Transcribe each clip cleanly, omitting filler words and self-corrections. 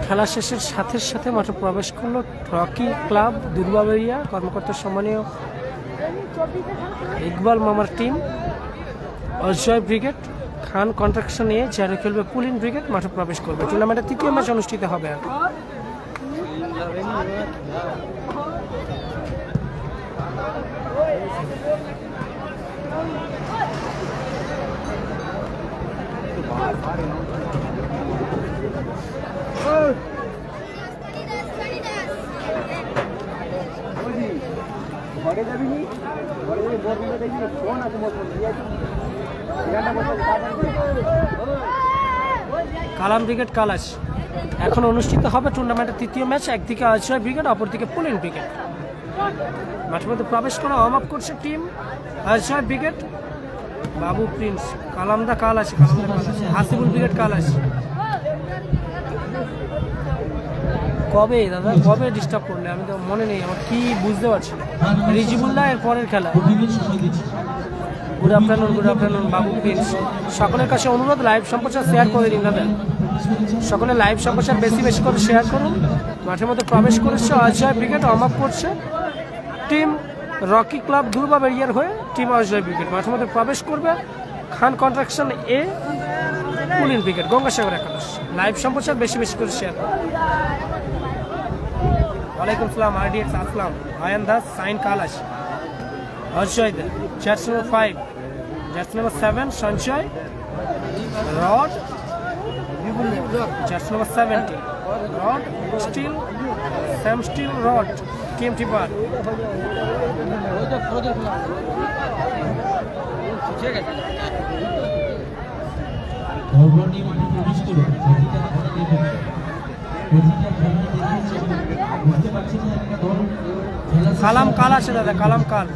খেলা শেষের সাথে সাথে মাঠে প্রবেশ করলো রকি ক্লাব দুর্বাবেড়িয়া কর্মকর্তা সম্মানীয় ইকবাল মামার টিম। অজয় ব্রিগেড খান কন্ট্রাকশন নিয়ে যারা খেলবে পুলিন ব্রিগেড মাঠে প্রবেশ করবে। টুর্নামেন্টের তৃতীয় ম্যাচ অনুষ্ঠিত হবে। কালাম ব্রিগেড কালাশ এখন অনুষ্ঠিত হবে টুর্নামেন্টের তৃতীয় ম্যাচ। একদিকে অজয় ব্রিগেড, অপরদিকে পুলিন ব্রিগেড। মাঠের মধ্যে প্রবেশ করা ওয়ার্ম আপ করছে টিম অজয় ব্রিগেড। বাবু প্রিন্স কালামদা কালাশ, হাসিবুল ব্রিগেড কালাশ। কবে দাদা কবে ডিস্টার্ব করলে? আমি তো মনে নেই আমার, কি বুঝতে পারছি না। রিজিবুল্লাহ এর পরের খেলা। গুড আফটারনুন বাবু প্রিন্স। সকলের কাছে অনুরোধ লাইভ সম্প্রচার শেয়ার করে দিন দাদা। সকলে লাইভ সম্প্রচার বেশি বেশি করে শেয়ার করুন। মাঠের মধ্যে প্রবেশ করেছে অজয় ব্রিগেড, ওয়ার্ম আপ করছে টিম রকি ক্লাব দুর্বাবেড়িয়ার হয়ে টিম অজয় ব্রিগেড। মাঠের মধ্যে প্রবেশ করবে খান কন্ট্রাকশন এ পুলিন ব্রিগেড গঙ্গাসাগর একাদশ। লাইভ সম্প্রচার বেশি বেশি করে শেয়ার করুন। ওয়ালাইকুম সালাম RDX আসলাম। আয়ান দাস সাইন কালাশ। অজয় দা jersey number 5, jersey number 7 Sanchay rod, jersey number 70 rod steel Sam steel rod TMT bar. কালাম কাল আছে দাদা, কালাম কাল।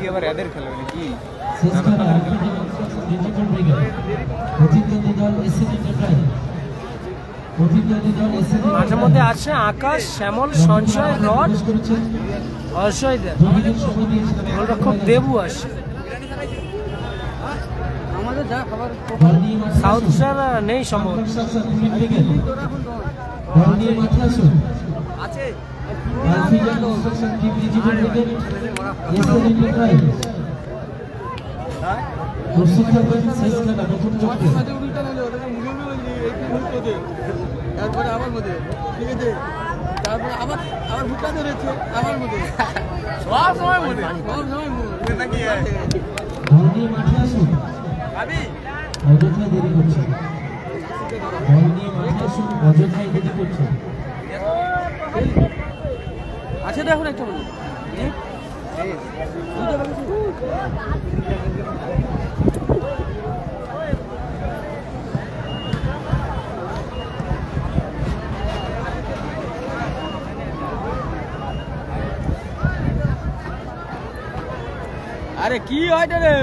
আবার এদের খেলবে নাকি? মাঠের মধ্যে আছে আকাশ, শ্যামল, সঞ্চয়, রড, অজয় দা, গোলরক্ষক দেবু আছে। সাউথ স্টার নেই সম্ভব। আছে তারপরে আমার মধ্যে ঠিক আছে, তারপরে আবার ভুট্টা ধরেছে আমার মধ্যে সব সময় মধ্যে নাকি মাঠে আসুন। আমি অযথায় দেরি করছি, বল নিয়ে মাঠে আসুন, অযথায় দেরি করছে। আচ্ছা দেখুন একটা বলুন আরে কি হয় রে?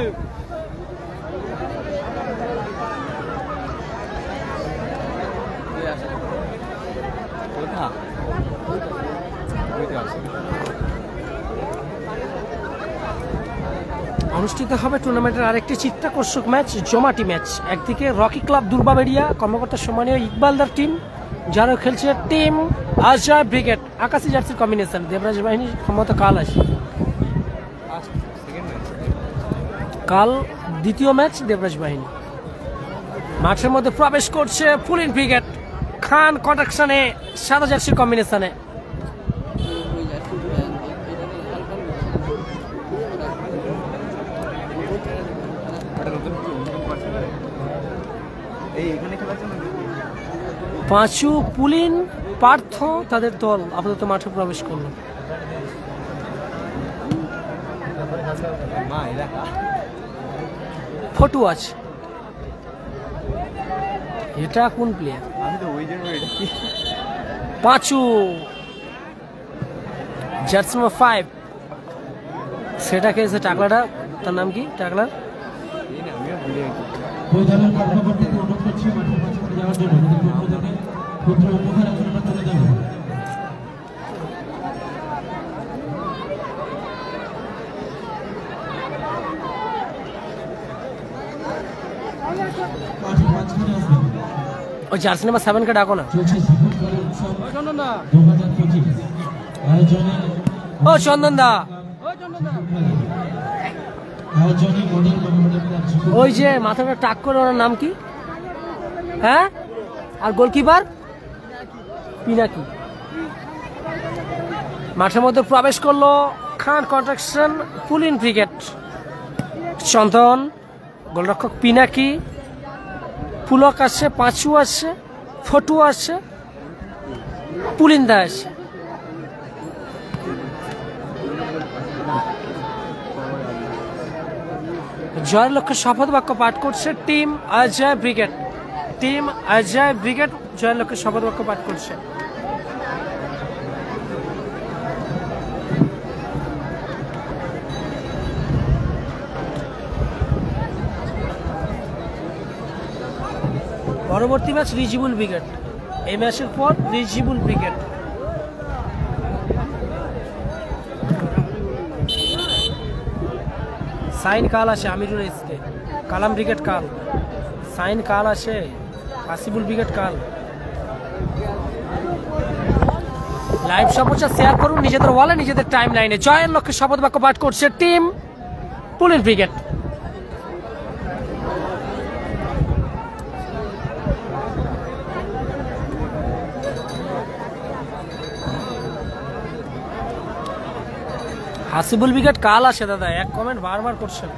অনুষ্ঠিত হবে টুর্নামেন্টের আরেকটি চিত্তাকর্ষক ম্যাচ, জমাটি ম্যাচ। একদিকে রকি ক্লাব দুর্বাবেড়িয়া কর্মকর্তা সম্মানীয় ইকবালদার টিম, যারা খেলছে টিম অজয় ব্রিগেড। আকাশি জার্সির কম্বিনেশন, দেবরাজ বাহিনী সম্ভবত কাল আছে। কাল দ্বিতীয় ম্যাচ দেবরাজ বাহিনী। মাঠের মধ্যে প্রবেশ করছে পুলিন ব্রিগেড খান কন্ট্রাকশনে সাদা জার্সির কম্বিনেশনে। পাঁচু পুলিন পার্থ তাদের দল আপাতত মাঠে প্রবেশ করল। ফটো আছে, এটা কোন প্লেয়ার? পাঁচু জার্সি নম্বর 5, সেটা খেয়েছে টাকলাটা, তার নাম কি টাকলার? ওই জার্সি নাম্বার 7 কে ডাকো না। ও চন্দন দা, ওই যে মাথাটা টাক করে ওর নাম কি? হ্যাঁ, আর গোলকিপার পিনাকি। মাঠের মধ্যে প্রবেশ করলো খান কন্ট্রাকশন পুলিন ব্রিগেড। চন্দন, গোলরক্ষক পিনাকি, পুলক আসছে, পাঁচু আসছে, ফটু আসছে, পুলিন্দা আসছে। জয়ের লক্ষ্যে শপথ বাক্য পাঠ করছে team Ajay brigade. Team Ajay brigade জয়ের লক্ষ্যে শপথ বাক্য পাঠ করছে। পরবর্তী ম্যাচ রিজিবুল ব্রিগেড। এই ম্যাচের পর রিজিবুল ব্রিগেড। সাইন কাল আসে আমিরুল ইসকে, কালাম ব্রিগেড কাল। সাইন কাল আসে আসিবুল ব্রিগেড কাল। লাইভ সম্প্রচার শেয়ার করুন নিজেদের ওয়ালে, নিজেদের টাইম লাইনে। জয়ের লক্ষ্যে শপথ বাক্য পাঠ করছে টিম পুলিন ব্রিগেড। হাসিবুল ব্রিগেড কাল আসে দাদা, এক কমেন্ট বারবার করছেন।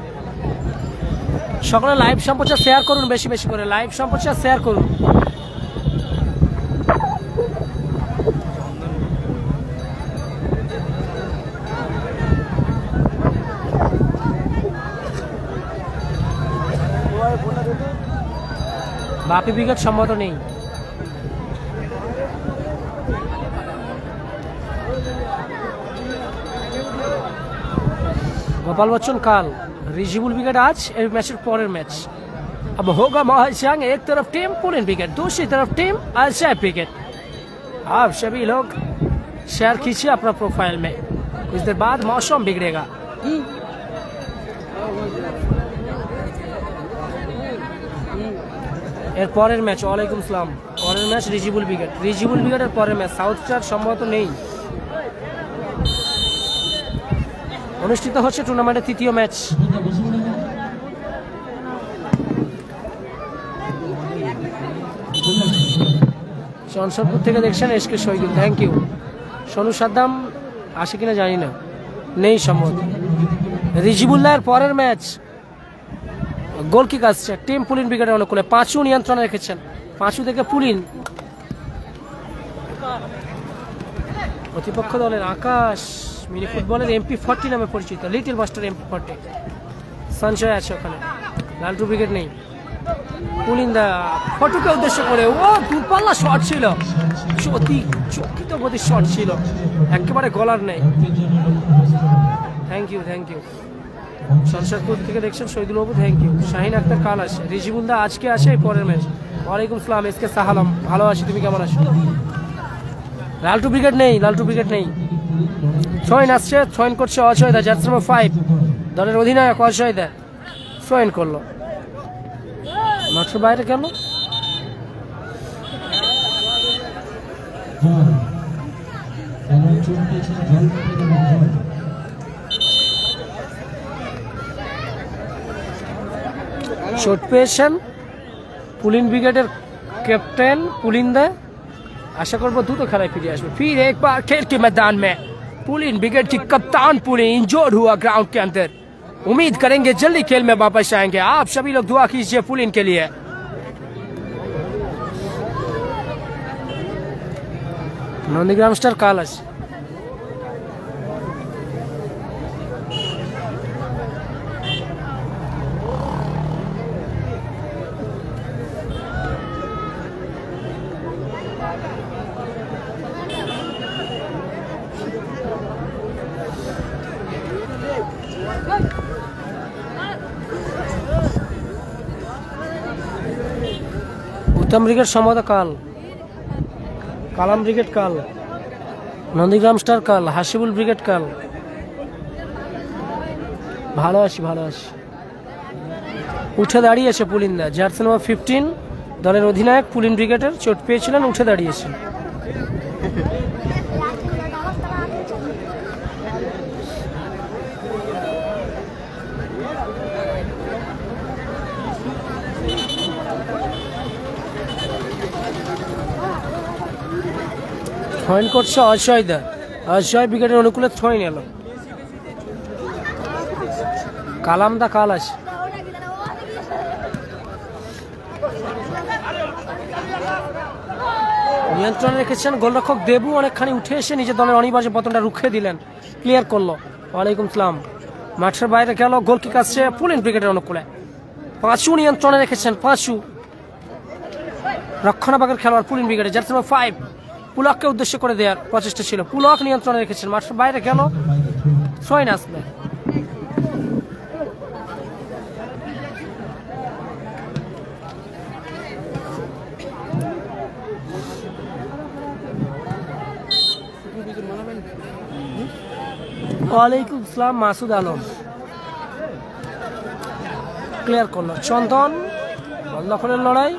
সকলে লাইভ সম্প্রচার শেয়ার করুন, বেশি বেশি করে লাইভ সম্প্রচার শেয়ার করুন। বাপি ব্রিগেড সম্মত নেই। गोपाल बच्चन काल। रिजिबुल ब्रिगेड आज मैच पर मैच। अब होगा महाजंग, एक तरफ टीम पुलिन ब्रिगेड, दूसरी तरफ टीम अजय ब्रिगेड। आप सभी लोग शेयर कीजिए अपना प्रोफाइल में, कुछ देर बाद मौसम बिगड़ेगा। এর পরের ম্যাচ, ওয়ালাইকুম সালাম, পরের ম্যাচ রিজিবুল ব্রিগেড। রিজিবুল ব্রিগেডের পরের ম্যাচ সাউথ স্টার সম্ভবত নেই। অনুষ্ঠিত হচ্ছে টুর্নামেন্টের তৃতীয় ম্যাচ। চনসরপুর থেকে দেখছেন SK Shahidul, thank you. Sonu Saddam আসে কিনা জানি না, নেই সম্ভবত। রিজিবুল্লাহের পরের ম্যাচ গোল কিক আসছে টিম পুলিন ব্রিগেডের অনুকূলে। পাঁচু নিয়ন্ত্রণে রেখেছেন, পাঁচু থেকে পুলিন। প্রতিপক্ষ দলের আকাশ মিনি ফুটবলের MP40 নামে পরিচিত, লিটল মাস্টার MP40। সঞ্চয় আছে ওখানে, লালটু ব্রিগেড নেই। পুলিন্দা ফটুকে উদ্দেশ্য করে, ও দূরপাল্লা শট ছিল, অতি চকিত গতির শট ছিল, একেবারে গলার নেই। Thank you, thank you. Sansarpur থেকে দেখছেন শহীদুল বাবু, থ্যাংক ইউ। শাহিন আক্তার কাল আসে, রিজিবুলদা আজকে আসে এই পরের ম্যাচ। ওয়ালাইকুম সালাম এসকে সাহালাম, ভালো আছি, তুমি কেমন আছো? লালটু ব্রিগেড নেই, লালটু ব্রিগেড নেই। ছয়ন আসছে, ছয়ন করছে অজয়দা, জার্সি নাম্বার 5 দলের অধিনায়ক অজয়দা ছয়ন করলো। মাঠের বাইরে কেন? চোট পেয়েছেন পুলিন ব্রিগেডের ক্যাপ্টেন পুলিন্দা। आशा करबो द्रुत खेलाয় फिर आसবে। फिर एक बार खेल के मैदान में पुलिन ब्रिगेड की कप्तान पुलिन इंजर्ड हुआ ग्राउंड के अंदर। उम्मीद करेंगे जल्दी खेल में वापस आएंगे। आप सभी लोग दुआ कीजिए पुलिन के लिए। नंदीग्राम स्टार कालस उत्तम ब्रिगेड समोदा काल, कालाम ब्रिगेड काल, नंदीग्राम स्टार काल, हासिबुल ब्रिगेड काल। ভালো আছি, ভালো আছি। উঠে দাঁড়িয়েছে পুলিন্দা, জার্সি নম্বর 15 দলের অধিনায়ক পুলিন ব্রিগেডের চোট পেয়েছিলেন, উঠে দাঁড়িয়েছেন। থ্রোইন করছে অজয় দা, অজয় ব্রিগেডের অনুকূলে থ্রোইন এলো। কালাম দা কাল আছে। নিয়ন্ত্রণে রেখেছেন গোলরক্ষক দেবু, অনেকখানি উঠে এসে নিজের দলের অনিবার্য পতনটা রুখে দিলেন, ক্লিয়ার করলো। ওয়ালাইকুম সালাম। মাঠের বাইরে গেল, গোল কিক আসছে পুলিন ব্রিগেডের অনুকূলে। পাঁচু নিয়ন্ত্রণে রেখেছেন, পাঁচু রক্ষণাভাগের খেলোয়াড় পুলিন ব্রিগেডের, জার্সি নম্বর 5 পুলককে উদ্দেশ্য করে দেওয়ার প্রচেষ্টা ছিল, পুলক নিয়ন্ত্রণে রেখেছেন, মাঠের বাইরে গেল, থ্রোইন আসবে। ওয়ালাইকুম সালাম মাসুদ আলম, ক্লিয়ার করলো চন্দন, দখলের লড়াই,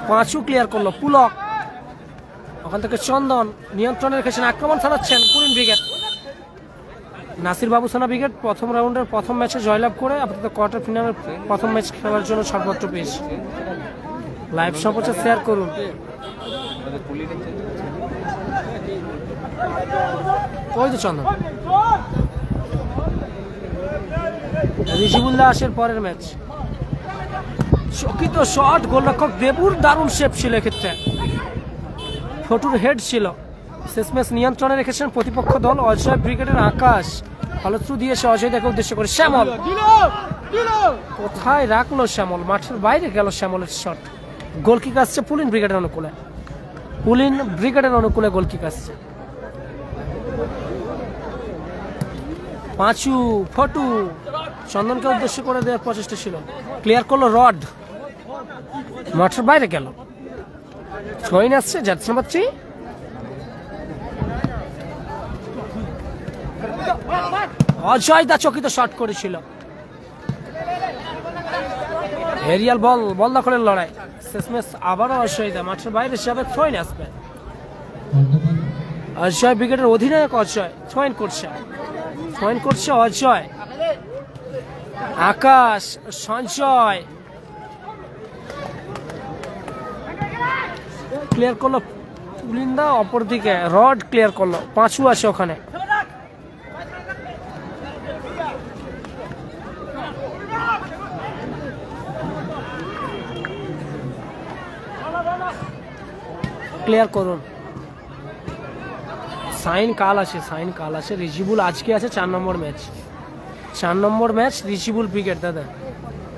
পাঁচু ক্লিয়ার করলো পুলক, ওখান থেকে চন্দন নিয়ন্ত্রণে রেখেছেন, আক্রমণ চালাচ্ছেন পুলিন ব্রিগেড। নাসির বাবু সানা ব্রিগেড প্রথম রাউন্ডের প্রথম ম্যাচে জয়লাভ করে আপাতত কোয়ার্টার ফাইনালের প্রথম ম্যাচ খেলার জন্য ছাড়পত্র পেয়েছে। লাইভ সম্প্রচার শেয়ার করুন। ওই তো চন্দন, রিজিবুল দাসের পরের ম্যাচ, চকিত শট, গোলরক্ষক দেবুর দারুণ শেপ ছিল এক্ষেত্রে, ফটুর হেড ছিল। শেষ ম্যাচ নিয়ন্ত্রণে রেখেছেন প্রতিপক্ষ দল, অজয় ব্রিগেডের আকাশ ফলো থ্রু দিয়েছে অজয় দেখে উদ্দেশ্য করে, শ্যামল কোথায় রাখলো শ্যামল, মাঠের বাইরে গেল শ্যামলের শট। গোল কিক আসছে পুলিন ব্রিগেডের অনুকূলে, পুলিন ব্রিগেডের অনুকূলে গোল কিক আসছে। পাঁচু ফটু চন্দনকে উদ্দেশ্য করে দেওয়ার প্রচেষ্টা ছিল, ক্লিয়ার করলো রড, মাঠের বাইরে গেল, থ্রোইন আসছে জার্সি নম্বর 3। অজয় দা চকিত শট করেছিল, এরিয়াল বল, বল দখলের লড়াই, শেষ ম্যাচ আবারও অজয় দা মাঠের বাইরে হিসাবে থ্রোইন আসবে। অজয় ব্রিগেডের অধিনায়ক অজয় থ্রোইন করছে, থ্রোইন করছে অজয়, আকাশ, সঞ্জয় ক্লিয়ার করলো পুলিন্দা, অপরদিকে রড ক্লিয়ার করলো, পাঁচু আছে ওখানে। ক্লিয়ার করুন, সাইন কাল আছে, সাইন কাল আছে। রিজিবুল আজকে আছে 4 নম্বর ম্যাচ, 4 নম্বর ম্যাচ রিজিবুল ব্রিগেড। দাদা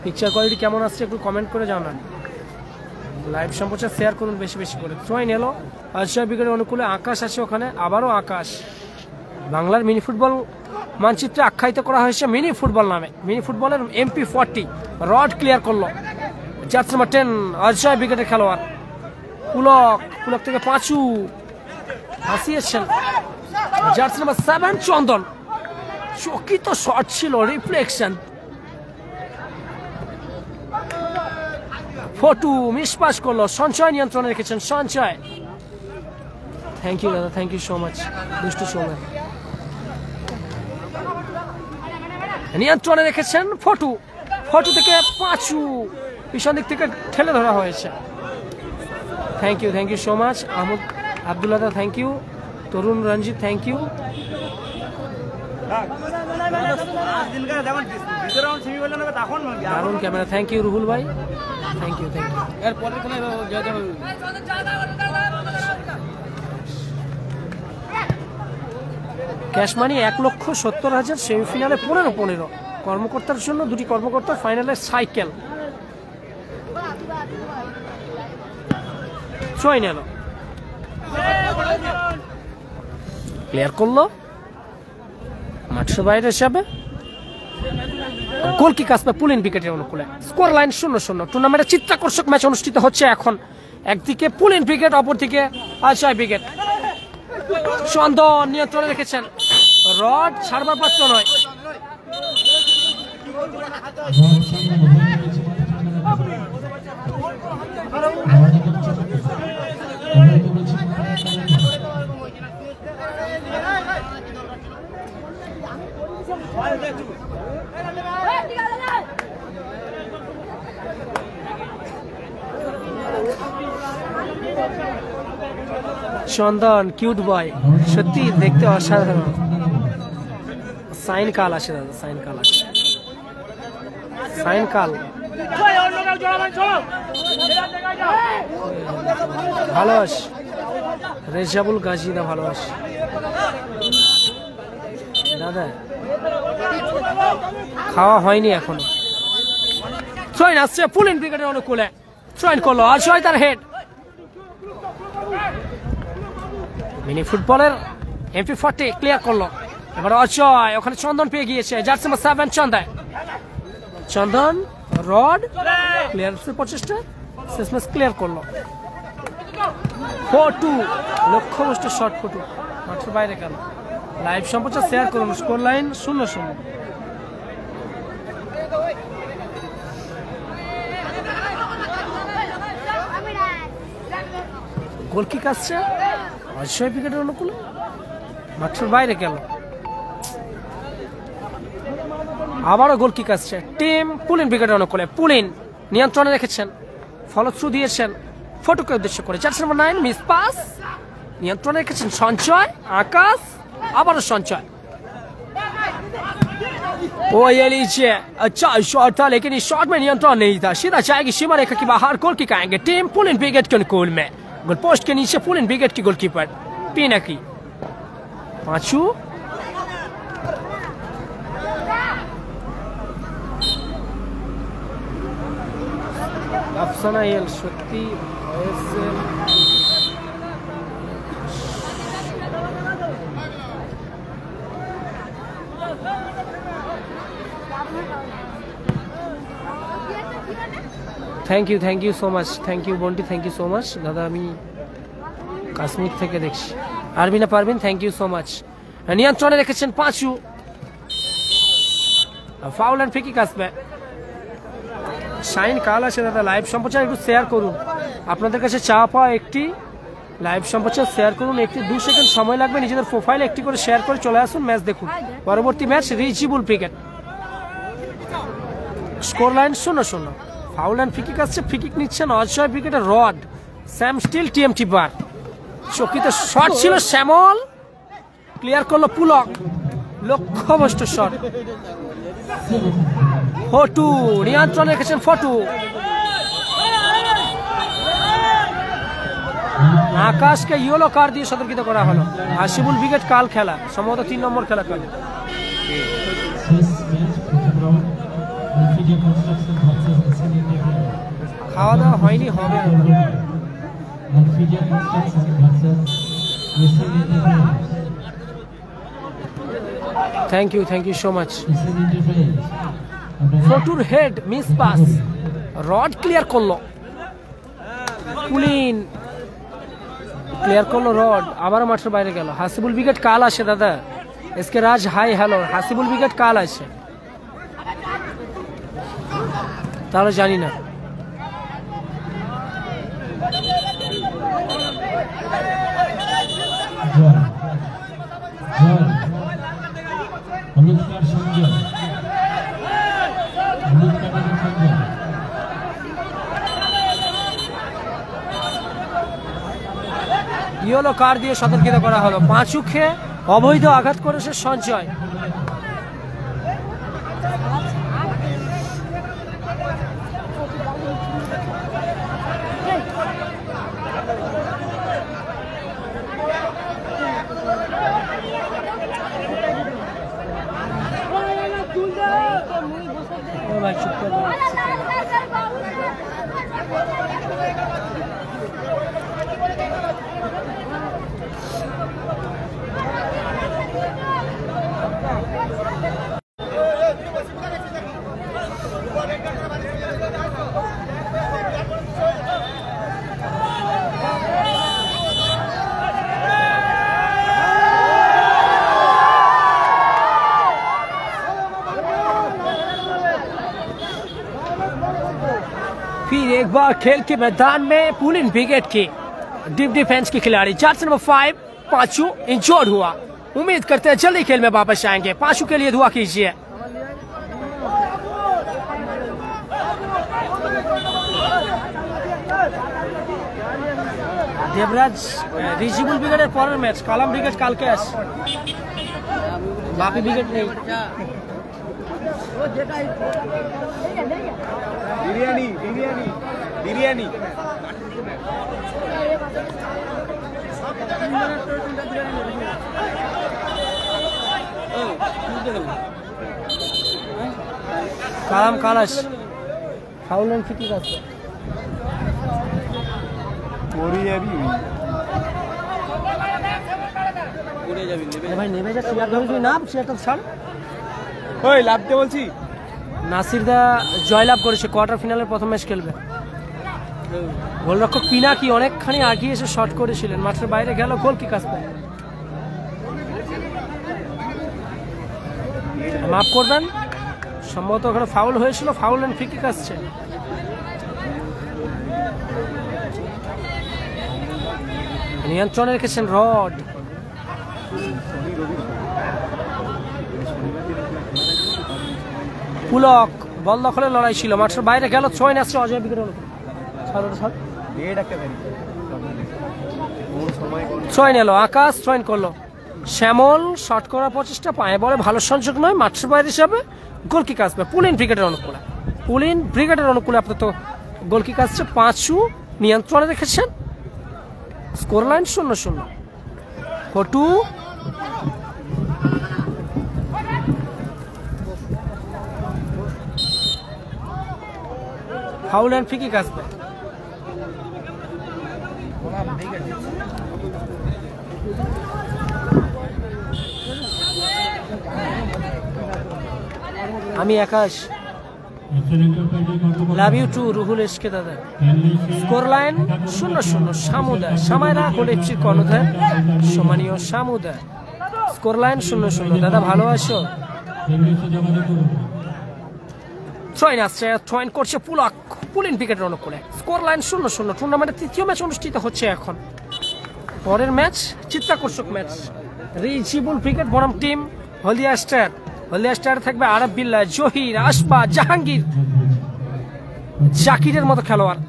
পিকচার কোয়ালিটি কেমন আসছে একটু কমেন্ট করে জানান, লাইভ সম্প্রচার শেয়ার করুন বেশি বেশি করে। থ্রোইন এলো অজয় ব্রিগেডের অনুকূলে, আকাশ আছে ওখানে, আবারও আকাশ। বাংলার মিনি ফুটবল মানচিত্রে আখ্যায়িত করা হয়েছে মিনি ফুটবল নামে, মিনি ফুটবলের MP40 রড ক্লিয়ার করলো, জার্সি নম্বর 10 অজয় ব্রিগেডের খেলোয়াড়, পুলক, পুলক থেকে পাঁচু হাসিয়েছেন, জার্সি নম্বর 7 চন্দন, চকিত শট ছিল, রিফ্লেকশন, ফটু মিসপাস করলো, সঞ্চয় নিয়ন্ত্রণে রেখেছেন, সঞ্চয়। থ্যাংক ইউ দাদা, থ্যাংক ইউ সো মাচ, দুষ্টু সৌম্য নিয়ন্ত্রণে রেখেছেন ফটু, ফটু থেকে পাঁচু পিছন দিক থেকে ঠেলে ধরা হয়েছে। Thank you so much. Ahmad Abdullah দা thank you, Tarun Ranjit thank you. দারুণ ক্যামেরা, থ্যাংক ইউ রুহুল ভাই, থ্যাংক ইউ। ক্যাশ মানি 1,70,000, সেমিফাইনালে 15-15, কর্মকর্তার জন্য 2টি কর্মকর্তা, ফাইনালে সাইকেল। থ্রোইন এলো, ক্লিয়ার করলো মাঠের বাইরে হিসাবে, গোল কিক আসবে পুলিন ব্রিগেডের অনুকূলে। Score line 0-0। টুর্নামেন্টের চিত্তাকর্ষক ম্যাচ অনুষ্ঠিত হচ্ছে এখন, একদিকে পুলিন ব্রিগেড, অপরদিকে অজয় ব্রিগেড। চন্দন নিয়ন্ত্রণে রেখেছেন, রড ছাড়বার পাত্র নয়, চন্দন কিউট বয়, সত্যি দেখতে অসাধারণ। সাইন কাল আসে দাদা, সাইন কাল আসে, সাইন কাল ভালোবাস। রেজাবুল গাজী দা ভালোবাস দাদা, খাওয়া হয়নি এখনো। ট্রেন আসছে পুলিন ব্রিগেডের অনুকূলে, ট্রেন করলো আর তার হেড। মিনি ফুটবলের MP40 ক্লিয়ার করলো, এবার অজয়, ওখানে চন্দন পেয়ে গিয়েছে, জার্সি নাম্বার 7 চন্দন, চন্দন রড ক্লিয়ার প্রচেষ্টা, শেষমেশ ক্লিয়ার করলো। 4-2 লক্ষ্যভ্রষ্ট শট, ফটু মাঠের বাইরে গেল। লাইভ সম্প্রচার শেয়ার করুন, স্কোর লাইন 0-0। গোল কিক আসছে অজয় ব্রিগেডের অনুকূলে, মাঠের বাইরে গেল। আবারও গোল কিক আসছে টিম পুলিন ব্রিগেডের অনুকূলে, পুলিন নিয়ন্ত্রণে রেখেছেন, ফলো থ্রু দিয়েছেন ফটুকে উদ্দেশ্য করে, জার্সি নাম্বার 9 মিস পাস, নিয়ন্ত্রণে রেখেছেন সঞ্চয়, আকাশ, আবারও সঞ্চয়। वो ये लीजिए, अच्छा शॉट था लेकिन इस शॉट में नियंत्रण नहीं था, सीधा जाएगी सीमा रेखा के बाहर, गोल किक आएंगे टीम पुलिन ब्रिगेड के अनुकूल में। गोल पोस्ट के नीचे पुलिन ब्रिगेड की गोलकीपर पिनाकी, पांचू अफसाना एल Satti thank you so much, thank you Bunty, thank you so much দাদা, আমি কাশ্মীর থেকে দেখছি। আরবিনা পারবেন, থ্যাংক ইউ সো মাচ। নিয়ন্ত্রণে রেখেছেন পাঁচু, ফাউল অ্যান্ড ফ্রি কিক আসবে। সাইন কাল আছে দাদা, লাইভ সম্প্রচার একটু শেয়ার করুন, আপনাদের কাছে চা পাওয়া একটি, লাইভ সম্প্রচার শেয়ার করুন, একটি 2 সেকেন্ড সময় লাগবে, নিজেদের প্রোফাইলে একটি করে শেয়ার করে চলে আসুন, ম্যাচ দেখুন। পরবর্তী match Rijibul brigade, score line 0-0। Foul and free kick আসছে, ফ্রি কিক নিচ্ছেন অজয় ব্রিগেডের রড, স্যাম স্টিল TMT বার, চকিতে শট ছিল শ্যামল, ক্লিয়ার করলো পুলক, লক্ষ্যভ্রষ্ট শট। ফটু নিয়ন্ত্রণ রেখেছেন, ফটু আকাশকে ইয়েলো কার্ড দিয়ে সতর্কিত করা হলো। হাসিবুল ব্রিগেড কাল খেলা, সম্ভবত 3 নম্বর খেলা কাল। খাওয়া দাওয়া হয়নি, হবে। Thank you so much. ফটুর হেড মিস পাস, রড ক্লিয়ার করলো, পুলিন ক্লিয়ার করলো রড, আবার মাঠের বাইরে গেল। হাসিবুল ব্রিগেড কাল আসে দাদা, এসকে রাজ হাই হ্যালো, হাসিবুল ব্রিগেড কাল আসে, তাহলে জানি না। ইয়েলো কার্ড দিয়ে সতর্কিত করা হলো, পাঁচুকে অবৈধ আঘাত করেছে সঞ্চয়। एक बार खेल के मैदान में पुलिन ब्रिगेड के डीप डिफेंस के खिलाड़ी जर्सी नंबर 5 पांचू इंजर्ड हुआ। उम्मीद करते हैं जल्दी खेल में वापस आएंगे। पांचू के लिए दुआ कीजिए। देवराज रिजिबुल ब्रिगेडের পরের ম্যাচ কালাম ব্রিগেড কালকে আসে, বাপি ব্রিগেড নেই। বিরিয়ানি বিরিয়ানি বিরিয়ানি কালাম কালাস ফাউল এন্ড ফ্রি কিক আছে। পড়ে যাবি ভাই নেমে যা, চেয়ার ধরে তুই নাম, চেয়ারটা ছাড়। ওই লাভতে বলছি। নাসিরদা জয়লাভ করেছে, কোয়ার্টার ফিনালের প্রথম ম্যাচ খেলবে। গোলরক্ষক পিনাকি অনেকখানি আগিয়ে এসে শট করেছিলেন, মাঠের বাইরে গেল, গোল কিক আসবে। মাফ করবেন, সম্ভবত ওখানে ফাউল হয়েছিল, ফাউল এন্ড ফ্রি কিক আসছে। নিয়ন্ত্রণে রেখেছেন রড। পুলক বল দখলের লড়াই ছিল, মাঠের বাইরে গেল, ছয় আসছে অজয় বিকেট। ছয় নিল আকাশ, ছয় করলো শ্যামল, শট করার প্রচেষ্টা, পায়ে বলে ভালো সংযোগ নয়, মাঠের বাইরে হিসাবে গোল কিক আসবে পুলিন ব্রিগেডের অনুকূলে। পুলিন ব্রিগেডের অনুকূলে আপাতত গোল কিক আসছে। পাঁচু নিয়ন্ত্রণে রেখেছেন, স্কোর লাইন 0-0। ফটু ফাউল এন্ড ফ্রি কিক আসবে। আমি Akash, love you too Ruhul SK দাদা। Score line 0-0। সামুদায় সামায়রা কোলেপসির কর্ণধার সম্মানীয় সামুদায়। Score line 0-0। দাদা ভালো আছো? ছয় আসছে, ছয় করছে পুলক, পুলিন ব্রিগেডের অনুকূলে। Score line 0-0। টুর্নামেন্টের তৃতীয় ম্যাচ অনুষ্ঠিত হচ্ছে এখন। পরের ম্যাচ চিত্তাকর্ষক ম্যাচ, রিজিবুল ব্রিগেড বনাম টিম হলদিয়া স্টার। হলদিয়া স্টার থাকবে আরব বিল্লাহ, জহির, আশফা, জাহাঙ্গীর, জাকিরের মতো খেলোয়াড়।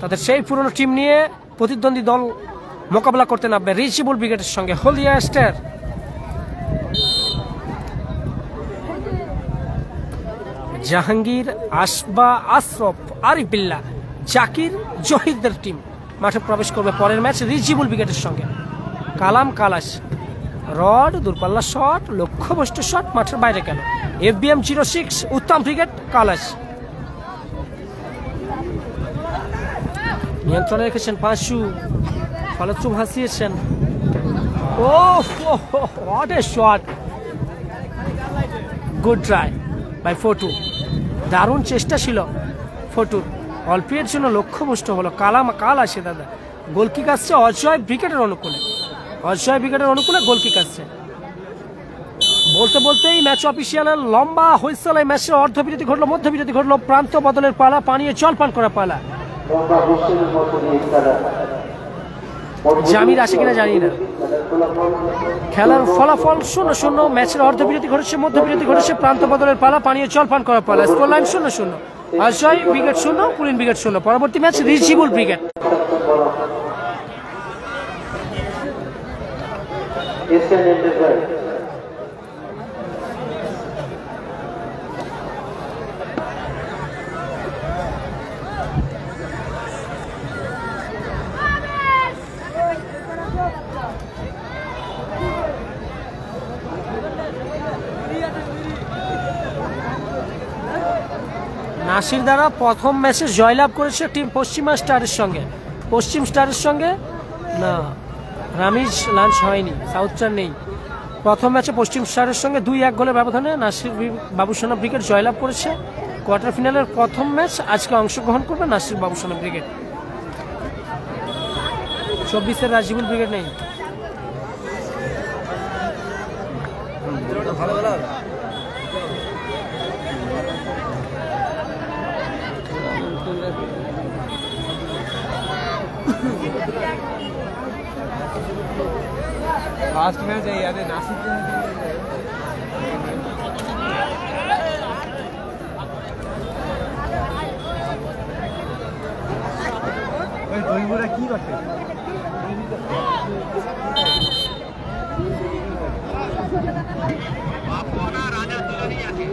তাদের সেই পুরনো টিম নিয়ে প্রতিদ্বন্দ্বী দল মোকাবেলা করতে নামবে রিজিবুল ব্রিগেডের সঙ্গে হলদিয়া স্টার। জাহাঙ্গীর, আশফা, আশরফ, আরিফ বিল্লাহ, জাকির, জহিরদের টিম মাঠে প্রবেশ করবে পরের ম্যাচ রিজিবুল ব্রিগেডের সঙ্গে। কালাম কালাস, রড, দূরপাল্লা শট, লক্ষ্যভ্রষ্ট শট, মাঠের বাইরে গেল। FBM 06 উত্তম ব্রিগেড কালাস। নিয়ন্ত্রণে রেখেছেন পাঁচু, ফলত্রু ভাসিয়েছেন। Oh what a shot, good try by ফটু। দারুণ চেষ্টা ছিল ফটুর, অল্পের জন্য লক্ষ্যভ্রষ্ট হলো। কালাম কাল আসে দাদা। গোল কিক আসছে অজয় ব্রিগেডের অনুকূলে। অজয় ব্রিগেডের অনুকূলে গোল কিক আসছে। বলতে বলতেই ম্যাচ অফিসিয়ালের লম্বা হুইসেল। এই ম্যাচে অর্ধবিরতি ঘটলো, মধ্যবিরতি ঘটলো, প্রান্ত বদলের পালা, পানীয় জল পান করার পালা। জামির আসে কিনা জানি না। খেলার ফলাফল 0-0। ম্যাচের অর্ধবিরতি ঘটেছে, মধ্যবিরতি ঘটেছে, প্রান্ত বদলের পালা, পানীয় জল পান করার পালা। Score line 0-0। অজয় ব্রিগেড 0, পুলিন ব্রিগেড 0। পরবর্তী ম্যাচ রিজিবুল ব্রিগেড। নাসির দ্বারা প্রথম ম্যাচে জয়লাভ করেছে টিম পশ্চিমা স্টারের সঙ্গে। পশ্চিম স্টারের সঙ্গে না, রামিজ লাঞ্চ হয়নি, সাউথ স্টার নেই। প্রথম ম্যাচে পশ্চিম স্টারের সঙ্গে 2-1 গোলের ব্যবধানে নাসির বাবুসোনা ব্রিগেড জয়লাভ করেছে। কোয়ার্টার ফিনালের প্রথম ম্যাচ আজকে অংশগ্রহণ করবে নাসির বাবুসোনা ব্রিগেড। 24-এর রাজিবুল ব্রিগেড নেই। ফার্স্ট ম্যাচ এই আরে নাসিক ওই দইগুলা কি করতে বাপনা রাজা দুলারি আছে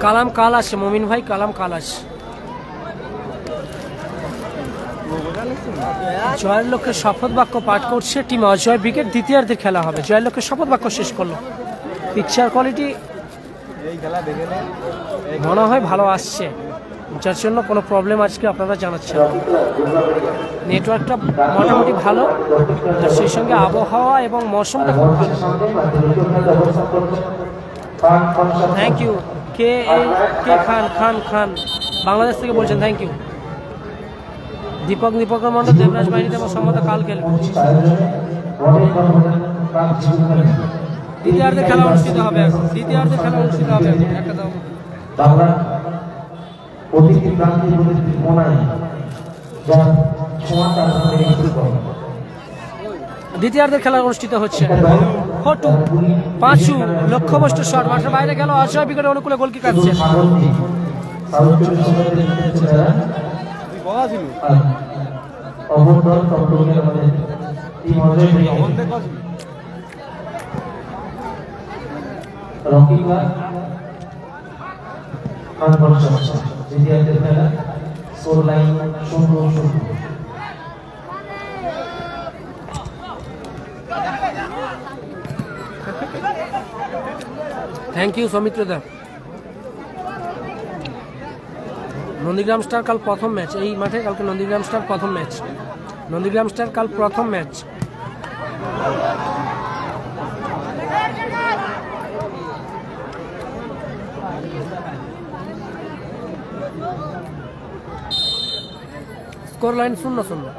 কালাম কাল আসে, মমিন ভাই কালাম কাল আসে। জয়ের লক্ষ্যে শপথ বাক্য পাঠ করছে টিম অজয় ব্রিগেড। দ্বিতীয়ার্ধের খেলা হবে। জয়ের লক্ষ্যে শপথ বাক্য শেষ করলো। পিকচার কোয়ালিটি মনে হয় ভালো আসছে, যার জন্য কোনো প্রবলেম আজকে আপনারা জানাচ্ছেন। নেটওয়ার্কটা মোটামুটি ভালো, আর সেই সঙ্গে আবহাওয়া এবং মৌসুমটা খুব ভালো। Thank you. কে খান খান খান বাংলাদেশ থেকে বলছেন, থ্যাংক ইউ। দীপকের মন্ডল দেবরাজ বাহিনীতে এবং সম্মত কাল খেলবে। দ্বিতীয়ার্ধের খেলা অনুষ্ঠিত হবে এখন। দ্বিতীয়ার্ধের খেলা অনুষ্ঠিত হবে এখন। একটা দাও। দ্বিতীয়ার্ধের খেলা অনুষ্ঠিত হচ্ছে। ফটু পাঁচু লক্ষ্যবস্তু শট মাঠের বাইরে গেল। অজয় ব্রিগেডের অনুকূলে গোলকি কাটছে। থ্যাংক ইউ সৌমিত্র দা। নন্দীগ্রাম স্টার কাল প্রথম ম্যাচ এই মাঠে। কালকে নন্দীগ্রাম স্টার প্রথম ম্যাচ। নন্দীগ্রাম স্টার কাল প্রথম ম্যাচ। Score line 0-0।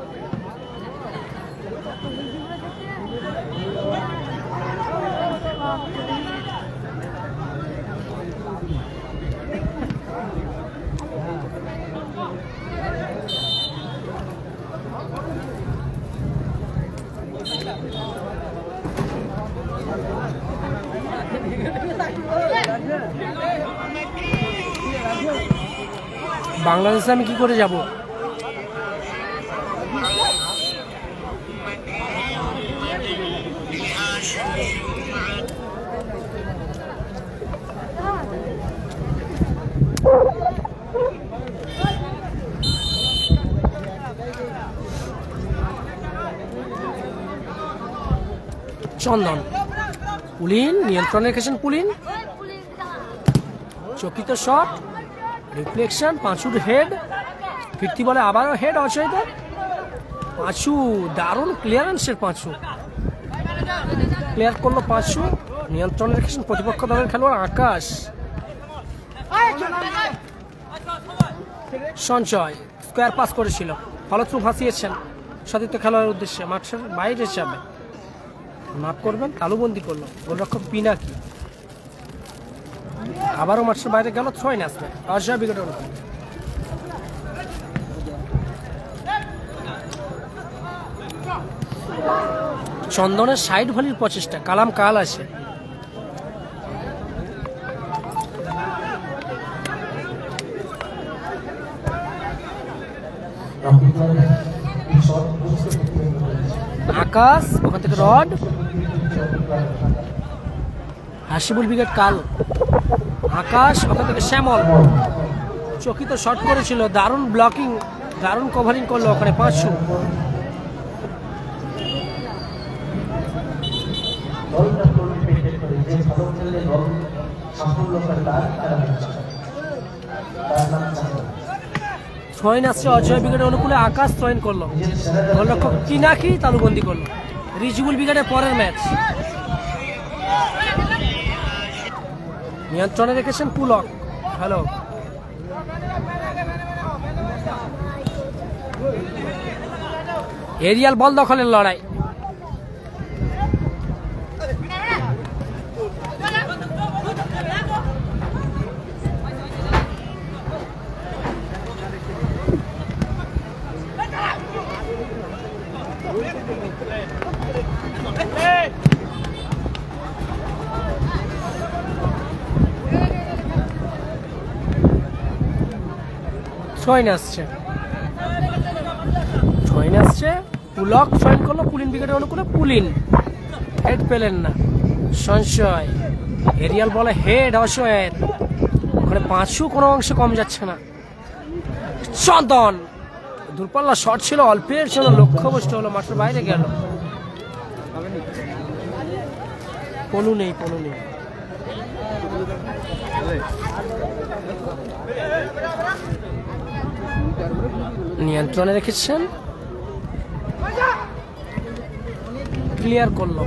বাংলাদেশে আমি কি করে যাব? চন্দন পুলিন নিয়ন্ত্রণে রেখেছেন। পুলিন চকিত শট, রিফ্লেকশন, পাঁচুর হেড, ফিরতি বলে আবারও হেড অজয়দের। পাঁচু দারুণ ক্লিয়ারেন্সের পাঁচু ক্লিয়ার করলো। পাঁচু নিয়ন্ত্রণে রেখেছেন প্রতিপক্ষ দলের খেলোয়াড় আকাশ। সঞ্চয় স্কোয়ার পাস করেছিল, ফলথ্রু ভাসিয়েছেন সতীর্থ খেলোয়াড়ের উদ্দেশ্যে। মাঠের বাইরে যাবে, মাফ করবেন, তালুবন্দি করলো গোলরক্ষক পিনাকি। আবারও মাঠের বাইরে গেল। থ্রোইন আসবে অজয় ব্রিগেডের উপর। চন্দনের সাইড ভলির প্রচেষ্টা। কালাম কাল আসে। আকাশ ওখান থেকে রড। হাসিবুল ব্রিগেড কাল। আকাশ ওখান থেকে শ্যামল চকিত শট করেছিল। দারুণ ব্লকিং, দারুণ কভারিং করলো ওখানে পাঁচশো। থ্রোইন আসছে অজয় ব্রিগেডের অনুকূলে। আকাশ থ্রোইন করলো, গোলরক্ষক পিনাকি তালুবন্দি করলো। রিজিবুল ব্রিগেডের পরের ম্যাচ। নিয়ন্ত্রণে রেখেছেন পুলক। হ্যালো এরিয়াল বল দখলের লড়াই। ছয়ন আসছে, পুলক ছয়ন করলো পুলিন উইকেটের অনুকূলে, পুলিন হেড পেলেন না, সংশয় এরিয়াল বলে হেড অসয়ের, ওখানে পাঁচু কোনো অংশে কম যাচ্ছে না। চন্দন দূরপাল্লা শট ছিল, অল্পের জন্য লক্ষ্যভ্রষ্ট হলো, মাঠের বাইরে গেল। পলু নেই, নিয়ন্ত্রণে রেখেছেন, ক্লিয়ার করলো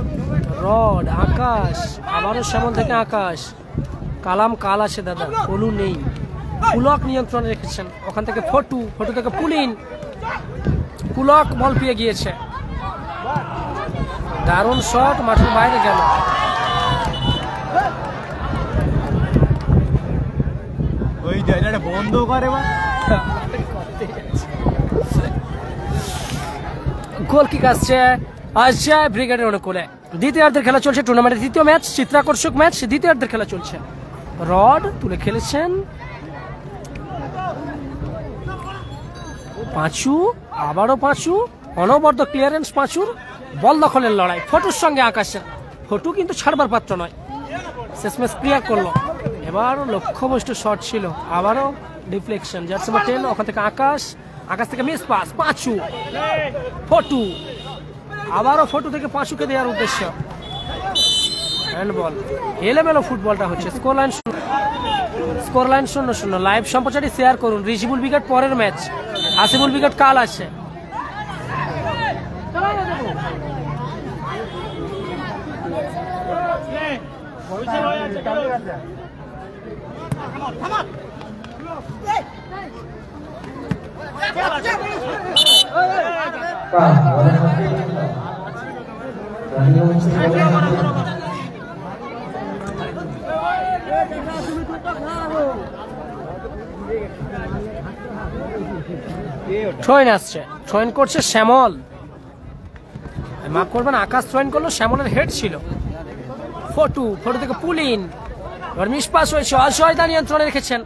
রড। আকাশ আবারও সামন থেকে আকাশ, কালাম কাল আছে দাদা, পলু নেই। পুলক নিয়ন্ত্রণে রেখেছেন, ওখান থেকে ফটু থেকে পুলিন, পুলক বল পেয়ে গিয়েছে, দারুণ শট, মাঠের বাইরে গেল। ওই জায়গাটা বন্ধ করে গোল কিক আসছে অজয় ব্রিগেডের অনুকূলে। দ্বিতীয়ার্ধের খেলা চলছে, টুর্নামেন্টের তৃতীয় ম্যাচ, চিত্রাকর্ষক ম্যাচ, দ্বিতীয়ার্ধের খেলা চলছে। রড তুলে খেলেছেন পাঁচু, আবারও পাঁচু, অনবদ্য ক্লিয়ারেন্স পাঁচুর, বল দখলের লড়াই ফটুর সঙ্গে আকাশের। ফটু কিন্তু ছাড়বার পাত্র নয়, শেষমেশ ক্লিয়ার করলো। এবারও লক্ষ্যভ্রষ্ট শট ছিল, আবারও ডিফ্লেকশন, জার্সি নাম্বার 10, ওখান থেকে আকাশ থেকে মিস পাস, পাঁচু ফটু, আবারও ফটু থেকে পাঁচুকে দেওয়ার উদ্দেশ্য, হ্যান্ডবল। এলোমেলো ফুটবলটা হচ্ছে। Score line 0-0। লাইভ সম্প্রচারটি শেয়ার করুন। রিজিবুল উইকেট পরের ম্যাচ, আসিফুল উইকেট কাল আছে। থ্রোইন আসছে, থ্রোইন করছে শ্যামল, মাফ করবেন আকাশ থ্রোইন করলো, শ্যামলের হেড ছিল। ফটু থেকে পুলিন, এবার মিসপাস হয়েছে, অজয়দা নিয়ন্ত্রণে রেখেছেন,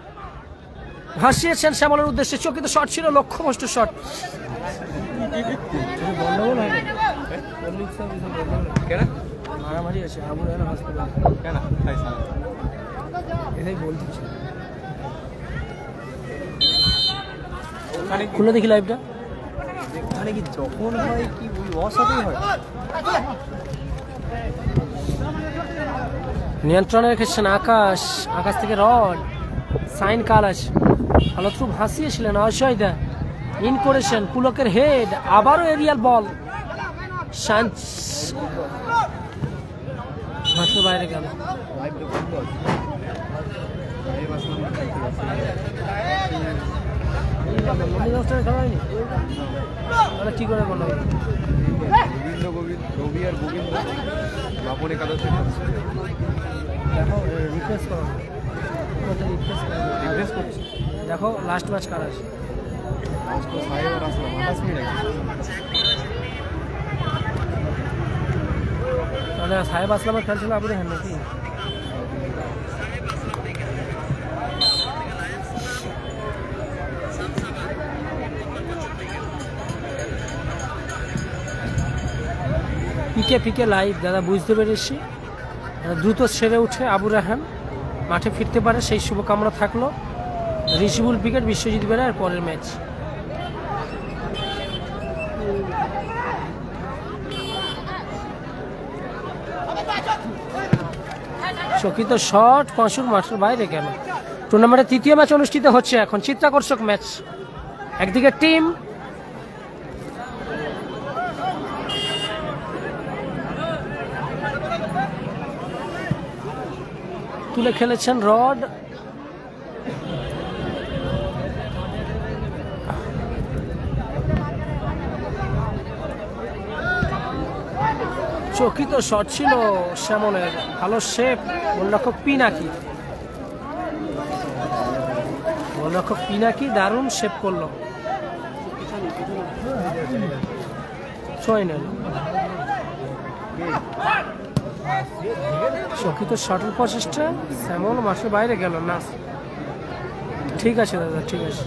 ভাসিয়েছেন শ্যামলের উদ্দেশ্যে, চকিত শট ছিল, লক্ষ্যভ্রষ্ট শট। মারামারি আছে আবু রায়হান হসপিটাল, কেন এটাই বলতেছি। খুলে দেখি লাইভটা, মানে কি যখন হয় কি ওর সাথেই হয়। নিয়ন্ত্রণে রেখেছেন আকাশ, আকাশ থেকে রড, সাইন কাল আছে, ভালো থ্রু ভাসিয়েছিলেন অজয়দা, ইন করেছেন, পুলকের হেড, আবারও এরিয়াল বল, মাঠের বাইরে গেল। কি করে বলো দেখো লাস্ট ম্যাচ কার আছে, তাহলে সাহেব আসলামের খেলছিল আপনি হ্যাঁ নাকি? পিকে লাইভ দাদা, বুঝতে পেরেছি। দ্রুত সেরে উঠে আবু রায়হান মাঠে ফিরতে পারে সেই শুভকামনা থাকলো। রিজিবুল উইকেট, বিশ্বজিৎ বেরার পরের ম্যাচ। চকিত শট, পাঁচুর মাঠের বাইরে গেল। টুর্নামেন্টের তৃতীয় ম্যাচ অনুষ্ঠিত হচ্ছে এখন, চিত্রাকর্ষক ম্যাচ। একদিকে টিম তুলে খেলেছেন রড, চকিত শট ছিল শ্যামলের, ভালো শেপ। গোলরক্ষক পিনাকি, গোলরক্ষক পিনাকি দারুণ শেপ করলো, ছয় নিল। চকিত শটের প্রচেষ্টা, শ্যামল মাঠের বাইরে গেল না। ঠিক আছে দাদা, ঠিক আছে।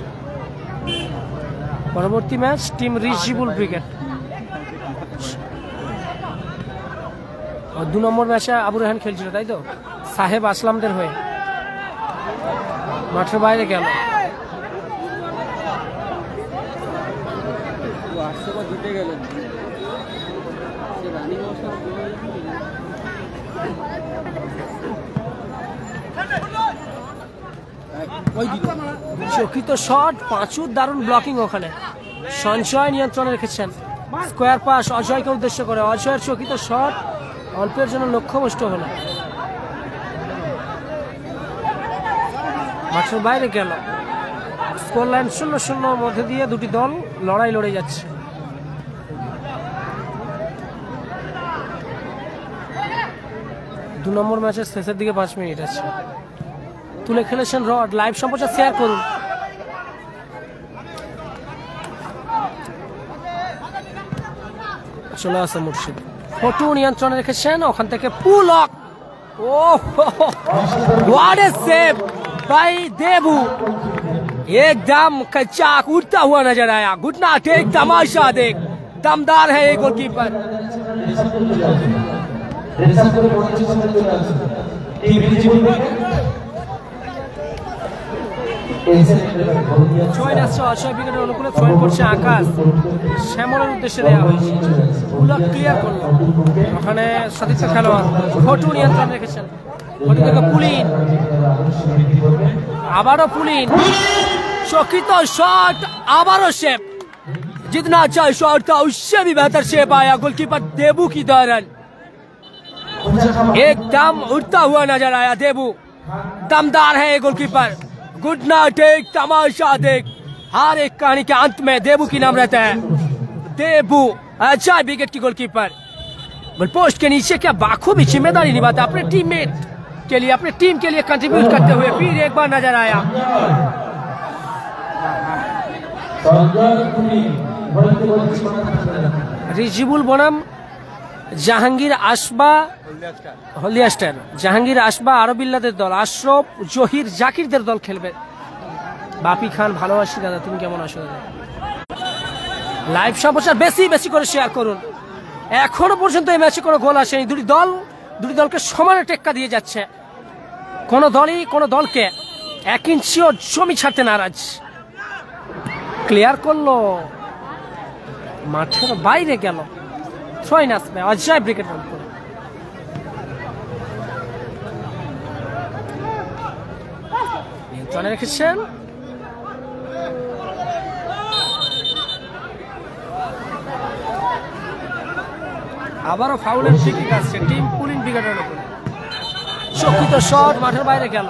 পরবর্তী ম্যাচ টিম রিজিবুল ব্রিগেড। 2 নম্বর ম্যাচে আবু রেহান খেলছিল, তাই তো? সাহেব আসলামদের হয়ে মাঠের বাইরে গেল। চকিত শট, পাঁচুর দারুণ ব্লকিং ওখানে। সঞ্চয় নিয়ন্ত্রণে রেখেছেন, স্কোয়ার পাস অজয়কে উদ্দেশ্য করে। অজয়ের চকিত শট অল্পের জন্য লক্ষ্যভ্রষ্ট হলো, মাঠের বাইরে গেল। স্কোর লাইন 0-0 মধ্যে দিয়ে দুটি দল লড়াই লড়ে যাচ্ছে। দু নম্বর ম্যাচের শেষের দিকে 5 মিনিট আছে। তুলে খেলেছেন রড। লাইভ সম্প্রচার শেয়ার করুন। চলে আসে মুর্শিদ, ফটো নিয়ন্ত্রণে রেখেছেন, ওখান থেকে pull off. Oh what a save भाई देबू, एकदम कच्चाक उड़ता हुआ नजर आया। घुटना टेक, तमाशा देख, दमदार है ये गोलकीपर। ছয় আসছে অজয় ব্রিগেডের অনুকূলে, ছয় করছে আকাশ, শ্যামলের উদ্দেশ্যে দেওয়া হয়েছে। পুলক ক্লিয়ার করলো, ওখানে সতীর্থ খেলোয়াড় ফটু নিয়ন্ত্রণ রেখেছেন। পুলিন, আবারও পুলিন, चौकित शॉट, आबारो शेप। जितना अच्छा शॉट था उससे भी बेहतर शेप आया गोलकीपर देबू की दौरान। एकदम उड़ता हुआ नजर आया देबू, दमदार है ये गोलकीपर। गुड नाइट, एक तमाशा देख। हर एक कहानी के अंत में देबू की नाम रहता है। देबू अच्छा विकेट की गोलकीपर, गोल पोस्ट के नीचे क्या बाखूबी जिम्मेदारी निभाता अपने टीममेट के लिए, अपने टीम के लिए कंट्रीब्यूट करते हुए फिर एक बार नजर आया। রিজিবুল বনাম জাহাঙ্গীর আসবা হলিয়াস্টার, জাহাঙ্গীর আসবা আরবিল্লাদের দল, আশরফ জহির জাকিরদের দল খেলবে। বাপি খান ভালোবাসি দাদা, তুমি কেমন আছো দাদা? লাইভ সম্প্রচার বেশি বেশি করে শেয়ার করুন। এখনো পর্যন্ত এই ম্যাচে কোনো গোল আসেনি। দুটি দলকে সমানে টেক্কা দিয়ে যাচ্ছে। কোনো দলই কোনো দলকে 1 ইঞ্চিও জমি ছাড়তে নারাজ। ক্লিয়ার করলো, মাঠের বাইরে গেল। ছয় আসবে অজয় ব্রিগেড করে। নিয়ন্ত্রণে রেখেছেন, আবারও ফাউলের ফ্রি কিক আসছে টিম পুলিন ব্রিগেডের উপরে। চকিত শট মাঠের বাইরে গেল।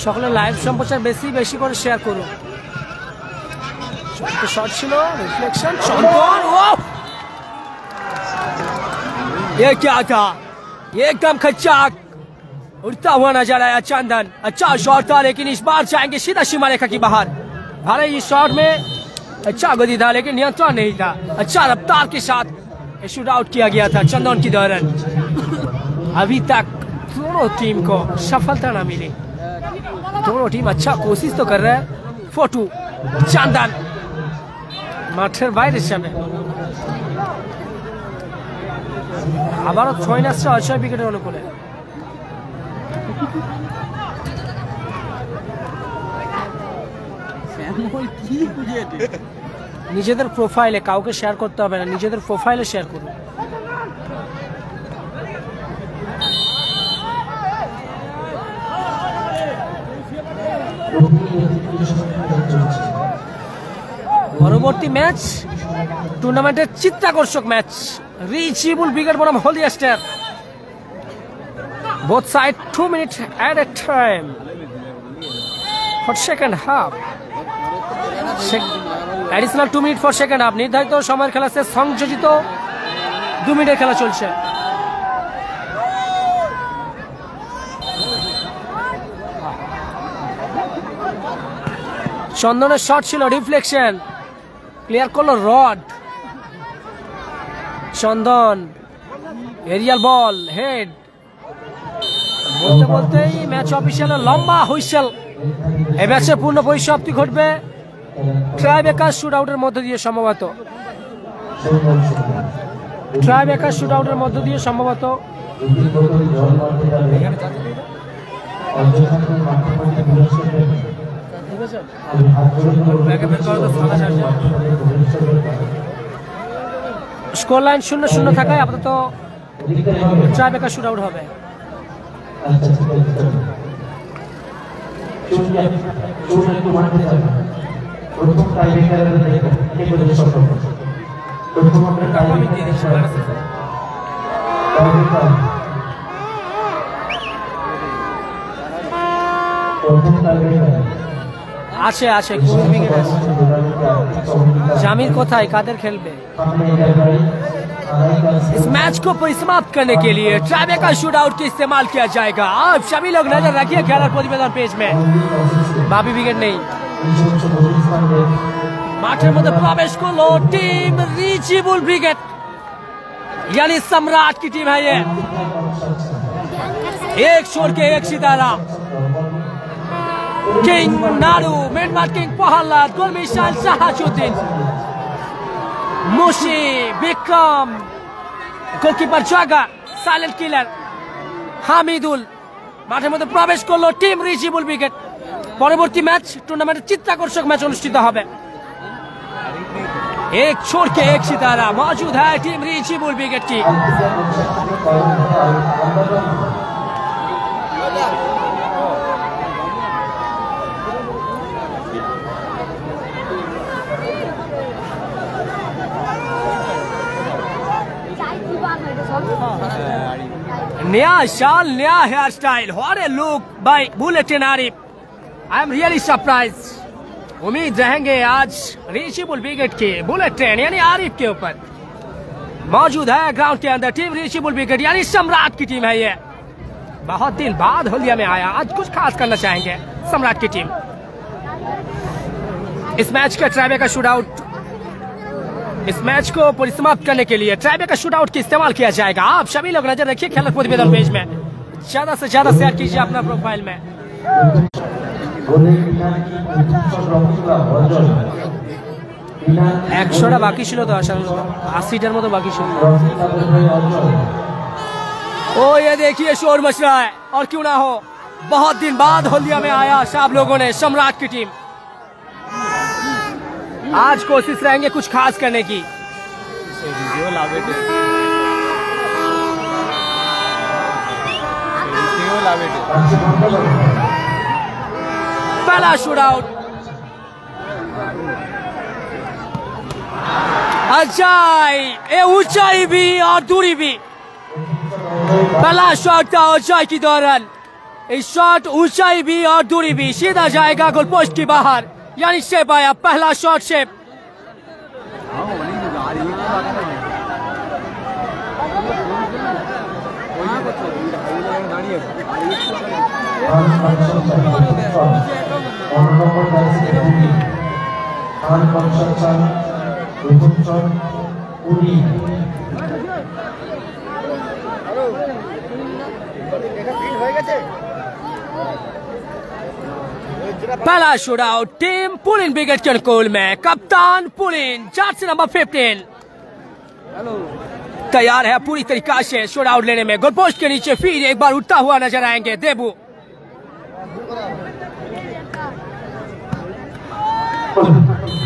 সকলে লাইভ সম্প্রচার বেশি বেশি করে শেয়ার করুন। শট ছিল, রিফ্লেকশন, চন্দন, ये क्या था, ये एकदम खच्चाक उड़ता हुआ नजर आया चंदन। अच्छा शॉट था लेकिन इस बार जाएंगे सीधा सीमा रेखा की बाहर। भारे इस शॉट में अच्छा गति था लेकिन नियंत्रण नहीं था। अच्छा रफ्तार के साथ शूट आउट किया गया था चंदन की दौरान। अभी तक दोनों टीम को सफलता न मिली। दोनों टीम अच्छा कोशिश तो कर रहे हैं। फोटू चंदन মাঠের বাইরে সামনে আবারও 6 আসছে অজয় ব্রিগেডের অনুকূলে। নিজেদের প্রোফাইলে, কাউকে শেয়ার করতে হবে না, নিজেদের প্রোফাইলে শেয়ার করুন। পরবর্তী ম্যাচ টুর্নামেন্টের চিত্তাকর্ষক ম্যাচ রিচেবল ব্রিগেড বনাম Haldia star. Both side 2 minutes at a time for second half. Additional 2 minutes for second half. নির্ধারিত সময়ের খেলা শেষ, সংযোজিত 2 মিনিটের খেলা চলছে। চন্দনের শট ছিল রিফ্লেকশন, ক্লিয়ার করলো রড। চন্দন এরিয়াল বল হেড, বলতে বলতেই ম্যাচ অফিসিয়ালের লম্বা হুইসেল। এই ম্যাচে পূর্ণ পরিসমাপ্তি ঘটবে ট্রাইবেকার শুট আউটের মধ্য দিয়ে সম্ভবত। ট্রাইবেকার শুট আউটের মধ্য দিয়ে সম্ভবত। স্কোর লাইন 0-0 থাকায় আপাতত ট্রাইবেকার শুট আউট হবে। আছে আছে জামির কোথায়, কাদের খেলবে? इस मैच को परिसमाप्त करने के लिए ट्राइबेकर शूट आउट का इस्तेमाल किया जाएगा। आप सभी लोग नजर रखिए खेल प्रतिवेदन पेज में। बाबी विकेट नहीं, माठेर मध्य प्रवेश करलो टीम রিচেবল ब्रिगेड, यानी सम्राट की टीम है ये। एक छोड़ के एक सितारा, किंग नारू, मिडमार्क किंग प्रहलाद, गोलमिशाल शाहाजुद्दीन, মুশি, বিক্রম, গোলকিপার জাগা, সাইলেন্ট কিলার হামিদুল মাঠের মধ্যে প্রবেশ করলো টিম রিচেবল ব্রিগেড। পরবর্তী ম্যাচ টুর্নামেন্টের চিত্তাকর্ষক ম্যাচ অনুষ্ঠিত হবে। एक छोड़ के एक सितारा मौजूद है टीम রিচেবল ब्रिगेड की। नया शाल, नया hair style, what a look by bulletin Arif. I am really surprise. उम्मीद रहेंगे आज রিচেবল ब्रिगेड के बुलेटिन यानी आरिफ के ऊपर। मौजूद है ग्राउंड के अंदर टीम রিচেবল ब्रिगेड यानी सम्राट की टीम है ये। बहुत दिन बाद हल्दिया में आया, आज कुछ खास करना चाहेंगे सम्राट की टीम। इस मैच का ट्राइबेकर शूट आउट, इस मैच को परिसमाप्त करने के लिए ट्राइबेकर शूट आउट का इस्तेमाल किया जाएगा। आप सभी लोग नजर रखिए खेल प्रतिवेदन पेज में, ज्यादा से ज्यादा शेयर कीजिए अपना प्रोफाइल में। একশোটা বাকি ছিল তো, আসার 80টার মতো বাকি ছিল। ओ ये देखिए शोर मच रहा है, और क्यों ना हो, बहुत दिन बाद हल्दिया में आया सब लोगों ने सम्राट की टीम। आज कोशिश रहेंगे कुछ खास करने की। पहला शूट आउट, ऊंचाई भी और दूरी भी। पहला शॉट था ऊंचाई की दौरान, इस शॉट ऊंचाई भी और दूरी भी, सीधा जाएगा गोल पोस्ट की बाहर, यानी शेप आया पहला शॉट शेप। पहला shoot out team Pulin brigade के अनुकूल में। कप्तान पुलिन जर्सी नंबर 15 तैयार है पूरी तरीका से शूट आउट लेने में। गोल पोस्ट के नीचे फिर एक बार उठता हुआ नजर आएंगे देबू।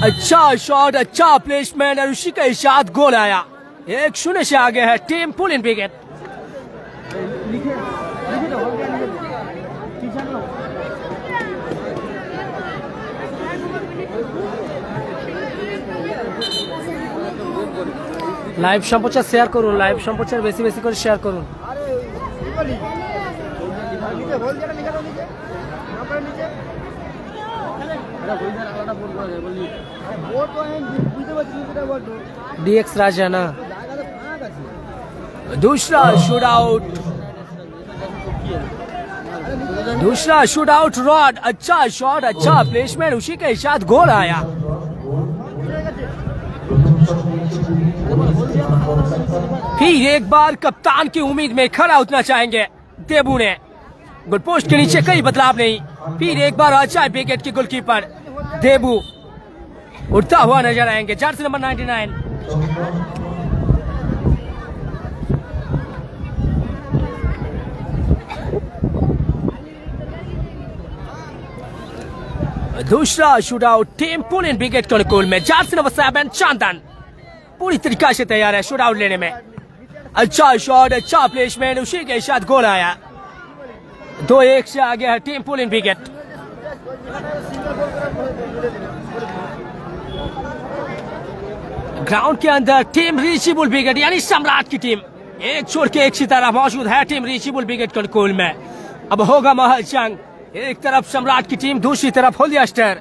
अच्छा शॉट, अच्छा प्लेसमेंट और उसी के साथ गोल आया। 1-0 से आगे है टीम पुलिन ब्रिगेड। লাইভ সম্প্রচার শেয়ার করুন, লাইভ সম্প্রচার বেশি বেশি করে শেয়ার করুন। DX राजा ना दूसरा शूट आउट रॉड, अच्छा शॉट, अच्छा प्लेसमेंट, उसी के साथ गोल आया। फिर एक बार कप्तान की उम्मीद में खरा उतरना चाहेंगे देबू ने। गोल पोस्ट के नीचे कई बदलाव नहीं। फिर एक बार अच्छा विकेट के गोलकीपर देबू उड़ता हुआ नजर आएंगे। जर्सी नंबर 99 दूसरा shoot out team pooling wicket के अनुकूल में। जर्सी नंबर 7 चंदन पूरी तरीका से तैयार है शूट आउट लेने में। अच्छा शॉट, अच्छा प्लेसमेंट, उसी के साथ गोल आया। 2-1 से आगे है टीम पुलिन विकेट। ग्राउंड के अंदर टीम रीचेबल विकेट यानी सम्राट की टीम एक छोड़ के एक सितारा मौजूद है टीम रीचेबल विकेट के अनुकूल में। अब होगा महल जंग, एक तरफ सम्राट की टीम, दूसरी तरफ होलिया स्टार।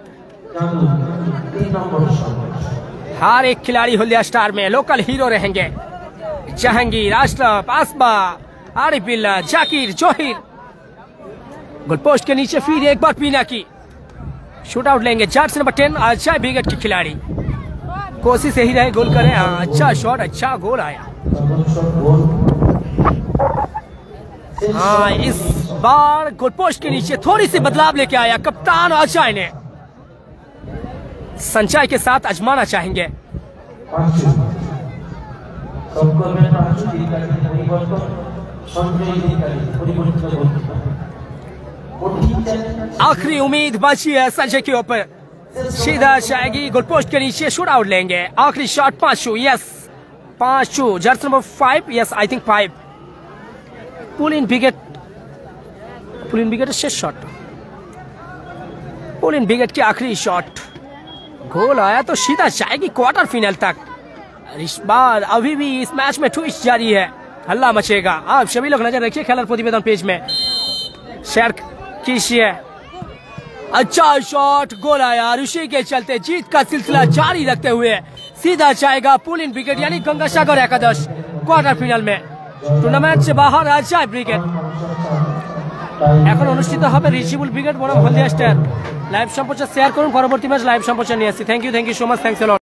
हर एक खिलाड़ी होलिया स्टार में लोकल हीरो रहेंगे। जहांगीर, अशरफ, असबा, आरिफिल्ला, जाकिर, जोहिर। गोल पोस्ट के नीचे फिर एक बार पीना की शूट आउट लेंगे। जर्सी नंबर 10 अच्छा विकेट के खिलाड़ी, कोशिश यही रहे गोल करें। अच्छा शॉट, अच्छा गोल आया। हाँ, इस बार गोल पोस्ट के नीचे थोड़ी सी बदलाव लेके आया कप्तान अजय ने। संचय के साथ आजमाना चाहेंगे। आखिरी उम्मीद बची है संजय के ऊपर, सीधा जाएगी गोल पोस्ट के नीचे शूट आउट लेंगे। आखिरी shot 5 yes 5 Jersey number 5 yes I think 5 pooling wicket शेष शॉट, पुलिन विकेट की आखिरी शॉट गोल आया तो सीधा जाएगी क्वार्टर फाइनल तक। इस बार अभी भी इस मैच में ट्विस्ट जारी है, हल्ला मचेगा। आप सभी लोग नजर रखिए खेल प्रतिवेदन पेज में, शेयर कीजिए। अच्छा शॉट, गोल आया। ऋषि के चलते जीत का सिलसिला जारी रखते हुए सीधा जाएगा पुलिन विकेट यानी गंगासागर एकादश क्वार्टर फाइनल में। टूर्नामेंट से बाहर आ जाए ब्रिगेड। এখন অনুষ্ঠিত হবে রিচেবল ব্রিগেড বনাম হলদিয়া স্টার। লাইভ সম্প্রচার শেয়ার করুন, পরবর্তী ম্যাচ লাইভ সম্প্রচার নিয়ে আসছি। Thank you so much, thanks a lot.